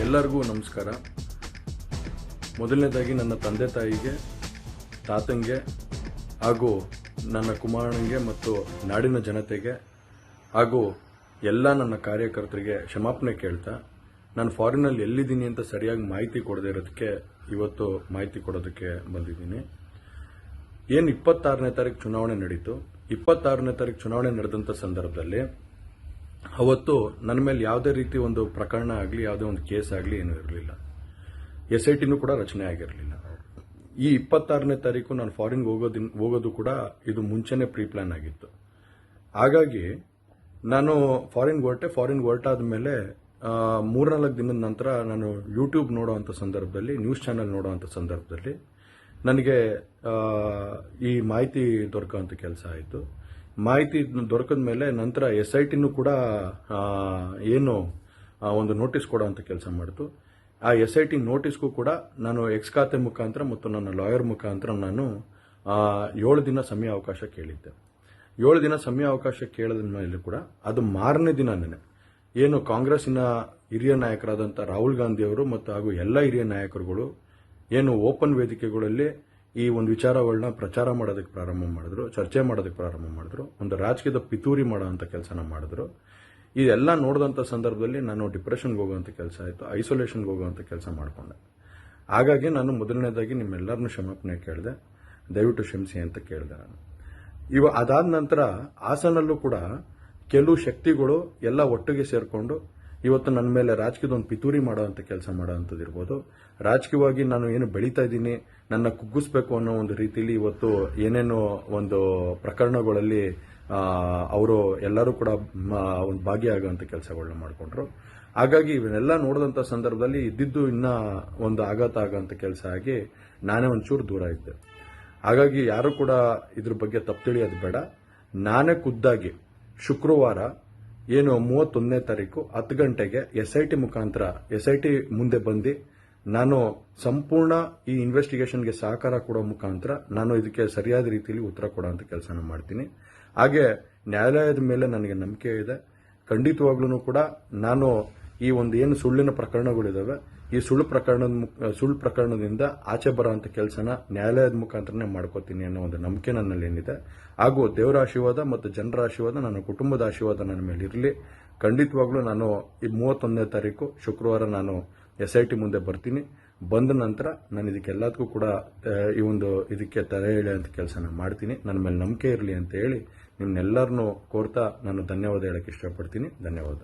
ಎಲ್ಲರಿಗೂ ನಮಸ್ಕಾರ. ಮೊದಲನೇದಾಗಿ ನನ್ನ ತಂದೆ ತಾಯಿಗೆ, ತಾತಂಗೆ ಹಾಗೂ ನನ್ನ ಕುಮಾರನಿಗೆ ಮತ್ತು ನಾಡಿನ ಜನತೆಗೆ ಹಾಗೂ ಎಲ್ಲ ನನ್ನ ಕಾರ್ಯಕರ್ತರಿಗೆ ಕ್ಷಮಾಪಣೆ ಕೇಳ್ತಾ, ನಾನು ಫಾರಿನಲ್ಲಿ ಎಲ್ಲಿದ್ದೀನಿ ಅಂತ ಸರಿಯಾಗಿ ಮಾಹಿತಿ ಕೊಡದೇ ಇರೋದಕ್ಕೆ ಇವತ್ತು ಮಾಹಿತಿ ಕೊಡೋದಕ್ಕೆ ಬಂದಿದ್ದೀನಿ. ಏನು 26ನೇ ತಾರೀಕು ಚುನಾವಣೆ ನಡೀತು. 26ನೇ ತಾರೀಕು ಚುನಾವಣೆ ನಡೆದಂಥ ಸಂದರ್ಭದಲ್ಲಿ ಅವತ್ತು ನನ್ನ ಮೇಲೆ ಯಾವುದೇ ರೀತಿ ಒಂದು ಪ್ರಕರಣ ಆಗಲಿ, ಯಾವುದೇ ಒಂದು ಕೇಸ್ ಆಗಲಿ ಏನೂ ಇರಲಿಲ್ಲ. SITನೂ ಕೂಡ ರಚನೆ ಆಗಿರಲಿಲ್ಲ. ಈ 26ನೇ ತಾರೀಕು ನಾನು ಫಾರಿನ್ಗೆ ಹೋಗೋದು ಕೂಡ ಇದು ಮುಂಚೆನೇ ಪ್ರೀ ಪ್ಲಾನ್ ಆಗಿತ್ತು. ಹಾಗಾಗಿ ನಾನು ಫಾರಿನ್ಗೆ ಹೊರಟಾದ ಮೇಲೆ 3-4 ದಿನದ ನಂತರ ನಾನು ಯೂಟ್ಯೂಬ್ ನೋಡೋವಂಥ ಸಂದರ್ಭದಲ್ಲಿ, ನ್ಯೂಸ್ ಚಾನೆಲ್ ನೋಡೋವಂಥ ಸಂದರ್ಭದಲ್ಲಿ ನನಗೆ ಈ ಮಾಹಿತಿ ದೊರಕುವಂಥ ಕೆಲಸ ಆಯಿತು. ಮಾಹಿತಿ ದೊರಕಿದ ಮೇಲೆ ನಂತರ SITನೂ ಕೂಡ ಏನು ಒಂದು ನೋಟಿಸ್ ಕೊಡೋವಂಥ ಕೆಲಸ ಮಾಡಿತು. ಆ SIT ನೋಟಿಸ್ಗೂ ಕೂಡ ನಾನು ಎಕ್ಸ್ ಖಾತೆ ಮುಖಾಂತರ ಮತ್ತು ನನ್ನ ಲಾಯರ್ ಮುಖಾಂತರ ನಾನು 7 ದಿನ ಸಮಯ ಅವಕಾಶ ಕೇಳಿದ್ದೆ. 7 ದಿನ ಸಮಯ ಅವಕಾಶ ಕೇಳಿದ ಮೇಲೆ ಕೂಡ ಅದು ಮಾರನೇ ದಿನನೇ ಏನು ಕಾಂಗ್ರೆಸ್ಸಿನ ಹಿರಿಯ ನಾಯಕರಾದಂಥ ರಾಹುಲ್ ಗಾಂಧಿ ಅವರು ಮತ್ತು ಹಾಗೂ ಎಲ್ಲ ಹಿರಿಯ ನಾಯಕರುಗಳು ಏನು ಓಪನ್ ವೇದಿಕೆಗಳಲ್ಲಿ ಈ ಒಂದು ವಿಚಾರಗಳನ್ನ ಪ್ರಚಾರ ಮಾಡೋದಕ್ಕೆ ಪ್ರಾರಂಭ ಮಾಡಿದ್ರು, ಚರ್ಚೆ ಮಾಡೋದಕ್ಕೆ ಪ್ರಾರಂಭ ಮಾಡಿದ್ರು, ಒಂದು ರಾಜಕೀಯದ ಪಿತೂರಿ ಮಾಡೋವಂಥ ಕೆಲಸನ ಮಾಡಿದ್ರು. ಇದೆಲ್ಲ ನೋಡಿದಂಥ ಸಂದರ್ಭದಲ್ಲಿ ನಾನು ಡಿಪ್ರೆಷನ್ಗೆ ಹೋಗುವಂಥ ಕೆಲಸ ಆಯಿತು, ಐಸೋಲೇಷನ್ಗೆ ಹೋಗುವಂಥ ಕೆಲಸ ಮಾಡಿಕೊಂಡೆ. ಹಾಗಾಗಿ ನಾನು ಮೊದಲನೇದಾಗಿ ನಿಮ್ಮೆಲ್ಲರನ್ನೂ ಕ್ಷಮಾಪಣೆ ಕೇಳಿದೆ, ದಯವಿಟ್ಟು ಕ್ಷಮಿಸಿ ಅಂತ ಕೇಳಿದೆ ನಾನು. ಅದಾದ ನಂತರ ಹಾಸನಲ್ಲೂ ಕೂಡ ಕೆಲವು ಶಕ್ತಿಗಳು ಎಲ್ಲ ಒಟ್ಟಿಗೆ ಸೇರಿಕೊಂಡು ಇವತ್ತು ನನ್ನ ಮೇಲೆ ರಾಜಕೀಯದ ಒಂದು ಪಿತೂರಿ ಮಾಡುವಂಥ ಕೆಲಸ ಮಾಡೋವಂಥದ್ದು ಇರ್ಬೋದು. ರಾಜಕೀಯವಾಗಿ ನಾನು ಏನು ಬೆಳೀತಾ ಇದ್ದೀನಿ, ನನ್ನ ಕುಗ್ಗಿಸ್ಬೇಕು ಅನ್ನೋ ಒಂದು ರೀತಿಯಲ್ಲಿ ಇವತ್ತು ಏನೇನೋ ಒಂದು ಪ್ರಕರಣಗಳಲ್ಲಿ ಅವರು ಎಲ್ಲರೂ ಕೂಡ ಒಂದು ಭಾಗಿಯಾಗುವಂಥ ಕೆಲಸಗಳನ್ನ ಮಾಡಿಕೊಂಡ್ರು. ಹಾಗಾಗಿ ಇವನ್ನೆಲ್ಲ ನೋಡಿದಂಥ ಸಂದರ್ಭದಲ್ಲಿ ಇದ್ದಿದ್ದು ಇನ್ನೂ ಒಂದು ಆಘಾತ ಆಗೋಂಥ ಕೆಲಸ ಆಗಿ ನಾನೇ ಒಂಚೂರು ದೂರ ಇದ್ದೆ. ಹಾಗಾಗಿ ಯಾರು ಕೂಡ ಇದ್ರ ಬಗ್ಗೆ ತಪ್ಪು ತಿಳಿಯೋದು ಬೇಡ. ನಾನೇ ಖುದ್ದಾಗಿ ಶುಕ್ರವಾರ ಏನು 31ನೇ ತಾರೀಕು 10 ಗಂಟೆಗೆ SIT ಮುಖಾಂತರ SIT ಮುಂದೆ ಬಂದು ನಾನು ಸಂಪೂರ್ಣ ಈ ಇನ್ವೆಸ್ಟಿಗೇಷನ್ಗೆ ಸಹಕಾರ ಕೊಡೋ ಮುಖಾಂತರ ನಾನು ಇದಕ್ಕೆ ಸರಿಯಾದ ರೀತಿಯಲ್ಲಿ ಉತ್ತರ ಕೊಡೋಂಥ ಕೆಲಸನ ಮಾಡ್ತೀನಿ. ಹಾಗೆ ನ್ಯಾಯಾಲಯದ ಮೇಲೆ ನನಗೆ ನಂಬಿಕೆ ಇದೆ. ಖಂಡಿತವಾಗ್ಲೂ ಕೂಡ ನಾನು ಈ ಒಂದು ಏನು ಸುಳ್ಳಿನ ಪ್ರಕರಣಗಳಿದಾವೆ, ಈ ಸುಳ್ಳು ಪ್ರಕರಣದಿಂದ ಆಚೆ ಬರೋಂಥ ಕೆಲಸನ ನ್ಯಾಯಾಲಯದ ಮುಖಾಂತರನೇ ಮಾಡ್ಕೋತೀನಿ ಅನ್ನೋ ಒಂದು ನಂಬಿಕೆ ನನ್ನಲ್ಲಿ ಏನಿದೆ. ಹಾಗೂ ದೇವರ ಆಶೀರ್ವಾದ ಮತ್ತು ಜನರ ಆಶೀರ್ವಾದ, ನನ್ನ ಕುಟುಂಬದ ಆಶೀರ್ವಾದ ನನ್ನ ಮೇಲೆ ಇರಲಿ. ಖಂಡಿತವಾಗ್ಲೂ ನಾನು ಈ 31ನೇ ತಾರೀಕು ಶುಕ್ರವಾರ ನಾನು SIT ಮುಂದೆ ಬರ್ತೀನಿ. ಬಂದ ನಂತರ ನಾನು ಇದಕ್ಕೆಲ್ಲದಕ್ಕೂ ಕೂಡ ಇದಕ್ಕೆ ತಲೆ ಎಳೆಯುವಂಥ ಕೆಲಸನ ಮಾಡ್ತೀನಿ. ನನ್ನ ಮೇಲೆ ನಂಬಿಕೆ ಇರಲಿ ಅಂತ ಹೇಳಿ ನಿಮ್ನೆಲ್ಲರನ್ನೂ ಕೋರ್ತಾ ನಾನು ಧನ್ಯವಾದ ಹೇಳಕ್ಕೆ ಇಷ್ಟಪಡ್ತೀನಿ. ಧನ್ಯವಾದ.